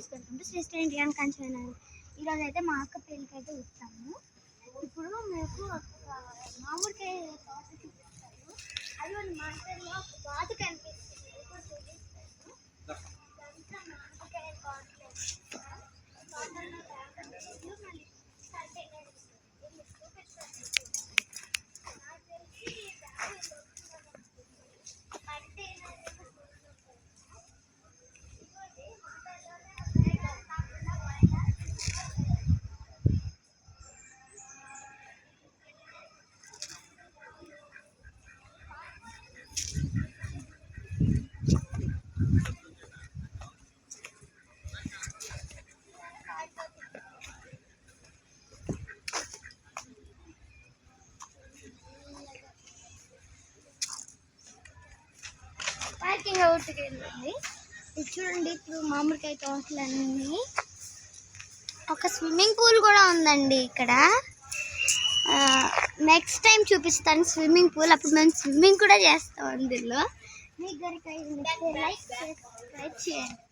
Videos పెట్టుకుంటూ Sri Sri Indian కంచెన్. ఈరోజు అయితే మా అక్క పెళ్ళికి అయితే వచ్చాము. ఇప్పుడు మీకు మామిడికాయ తోట చూపిస్తాను. అది మన మార్కెట్లో ఒక బాధ కనిపిస్తుంది. మామిడికాయ తోటలో పార్కింగ్ అవుట్కి వెళ్ళండి. ఇది చూడండి, ఇప్పుడు మామిడికాయ తోటలన్నీ. ఒక స్విమ్మింగ్ పూల్ కూడా ఉందండి ఇక్కడ. నెక్స్ట్ టైం చూపిస్తాను స్విమ్మింగ్ పూల్. అప్పుడు మేము స్విమ్మింగ్ కూడా చేస్తాం అందులో. మీకు కనుక లైక్ చేయండి.